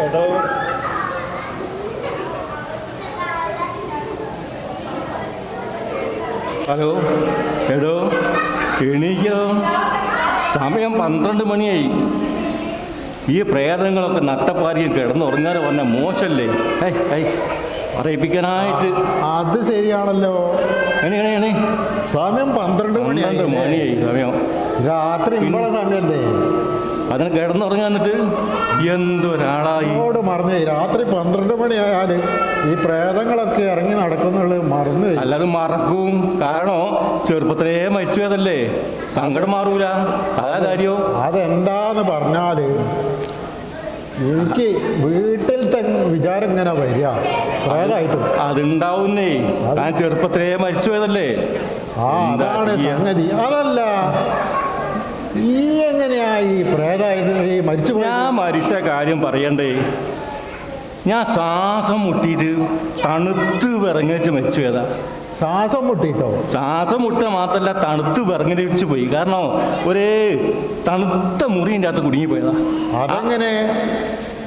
എടോ ഹലോ എടോ എണീക്കോ, സമയം 12 മണിയായി. ഈ പ്രേതങ്ങളൊക്കെ നട്ടപ്പാരിയും കിടന്നുറങ്ങാറ് പറഞ്ഞ മോശല്ലേ? പറയിപ്പിക്കാനായിട്ട്. അത് ശരിയാണല്ലോ. എണീ സമയം 12 മണിയായി. സമയം രാത്രി സമയല്ലേ? അതിന് കിടന്നുറങ്ങാൻ എന്നിട്ട് എന്തൊരാളായി മറന്നു. രാത്രി 12 മണിയായാൽ ഈ പ്രേതങ്ങളൊക്കെ ഇറങ്ങി നടക്കുന്നുള്ളത് മറന്നു. അല്ലാതെ മറക്കും. കാരണം ചെറുപ്പത്തിലേ മരിച്ചു പോയതല്ലേ, സങ്കടം മാറൂല. അതാ കാര്യോ. അതെന്താന്ന് പറഞ്ഞാല് എനിക്ക് വീട്ടിലത്തെ വിചാരം ഇങ്ങനെ വരിക പ്രേതായിട്ട്. അതുണ്ടാവുന്നേ, താൻ ചെറുപ്പത്തിലേ മരിച്ചു പോയതല്ലേ. അതാണ് സംഗതി. അതല്ല, ഈ എങ്ങനെയാ ഈ പ്രേതായത് ഈ മരിച്ചു? ഞാൻ മരിച്ച കാര്യം പറയണ്ടേ. ഞാൻ ശ്വാസം മുട്ടിയിട്ട് തണുത്ത് വിറങ്ങിച്ച് മരിച്ചു പോയതാ. ശ്വാസം മുട്ടിട്ടോ? ശ്വാസം മുട്ട മാത്രല്ല, തണുത്ത് വിറങ്ങിച്ച് പോയി. കാരണം ഒരേ തണുത്ത മുറിൻ്റെ അകത്ത് കുടുങ്ങി പോയതാ. അതെങ്ങനെ?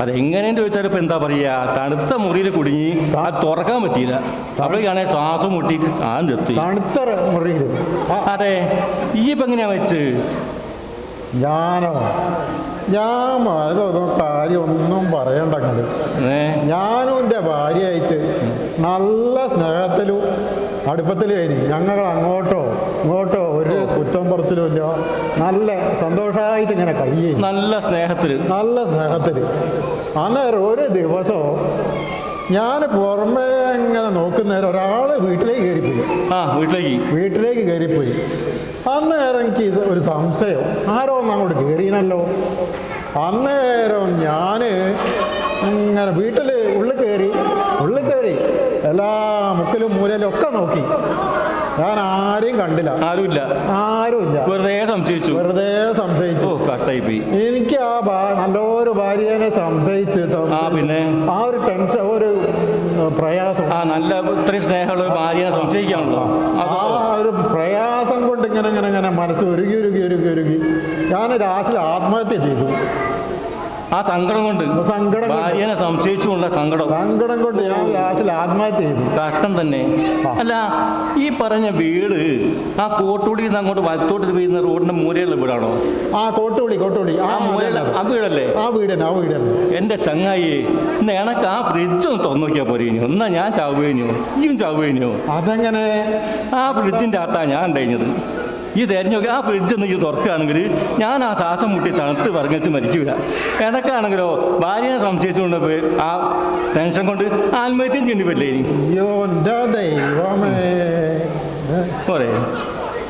അതെങ്ങനെയെന്ന് ചോദിച്ചാൽ ഇപ്പം എന്താ പറയുക, തണുത്ത മുറിയിൽ കുടുങ്ങി അത് തുറക്കാൻ പറ്റിയില്ല. അപ്പോഴേക്കാണെങ്കിൽ ശ്വാസം മുട്ടിയിട്ട് സാധനം ചെത്തി. തണുത്ത മുറിയിൽ? അതെ. ഈ ഇപ്പം എങ്ങനെയാ വെച്ച്? ഞാനോ? ഞാൻ അതൊന്നും കാര്യം ഒന്നും പറയണ്ടങ്ങട്. ഞാനും എൻ്റെ ഭാര്യയായിട്ട് നല്ല സ്നേഹത്തിലും അടുപ്പത്തിലും കഴിഞ്ഞു. ഞങ്ങൾ അങ്ങോട്ടോ ഇങ്ങോട്ടോ ഒരു കുറ്റം പറച്ചിലും ഇല്ല. നല്ല സന്തോഷമായിട്ട് ഇങ്ങനെ കഴിയും. നല്ല സ്നേഹത്തിൽ. അന്നേരം ഒരു ദിവസവും ഞാൻ പുറമേ ഇങ്ങനെ നോക്കുന്നേരം ഒരാൾ വീട്ടിലേക്ക് കയറിപ്പോയി. അന്നേരം എനിക്ക് ഒരു സംശയം, ആരോ ഒന്ന് അങ്ങോട്ട് കയറിയനല്ലോ. അന്നേരം ഞാൻ ഇങ്ങനെ ഉള്ളിൽ കയറി എല്ലാ മുക്കിലും മൂലയിലും ഒക്കെ നോക്കി. ഞാൻ ആരെയും കണ്ടില്ല. ആരുമില്ല. വെറുതെ സംശയിച്ചു. കഷ്ടായിപ്പോയി. എനിക്ക് നല്ലൊരു ഭാര്യനെ സംശയിച്ചിട്ട് പിന്നെ ആ ഒരു ടെൻഷൻ, ഒരു പ്രയാസം. നല്ല ഇത്രയും സ്നേഹമുള്ള ഭാര്യനെ സംശയിക്കാണല്ലോ. ആ ഒരു പ്രയാസം കൊണ്ട് ഇങ്ങനെ മനസ്സ് ഒരുങ്ങി ഞാൻ ലാസ്റ്റിൽ ആത്മഹത്യ ചെയ്തു. ആ സങ്കടം കൊണ്ട്, ഭാര്യനെ സംശയിച്ചുകൊണ്ട സങ്കടം കൊണ്ട് ഞാൻ ലാസ്റ്റിൽ ആത്മഹത്യ ചെയ്തു. കഷ്ടം തന്നെ. അല്ല, ഈ പറഞ്ഞ വീട് ആ കോട്ടൂടിയിൽ നിന്ന് അങ്ങോട്ട് വലത്തോട്ട് വീഴുന്ന റോഡിന്റെ മൂലയുള്ള വീടാണോ? ആ കോട്ടൂടി ആ വീടല്ലേ? ആ വീട് തന്നെ. എന്റെ ചങ്ങായി, ഇന്ന് എനക്ക് ആ ഫ്രിഡ്ജ് ഒന്ന് തുറന്നു നോക്കിയാൽ പോരേനു. എന്നാ ഞാൻ ചാവുകഴിഞ്ഞു, ഇയും ചാവുകഴിഞ്ഞു. അതെങ്ങനെ? ആ ഫ്രിഡ്ജിന്റെ അകത്താ ഞാൻ ഉണ്ടായിരുന്നത്. ഈ തെരഞ്ഞു നോക്കി ആ ഫ്രിഡ്ജൊന്ന് ഈ തുറക്കുകയാണെങ്കിൽ ഞാൻ ആ ശ്വാസം മുട്ടി തണുത്ത് പറഞ്ഞ് മരിക്കൂല. എനക്കാണെങ്കിലോ ഭാര്യനെ സംശയിച്ചുകൊണ്ട് പോയി ആ ടെൻഷൻ കൊണ്ട് ആത്മഹത്യം ചെയ്യേണ്ടി പറ്റില്ലേ? അയ്യോ, ദൈവമേ. പോരെ.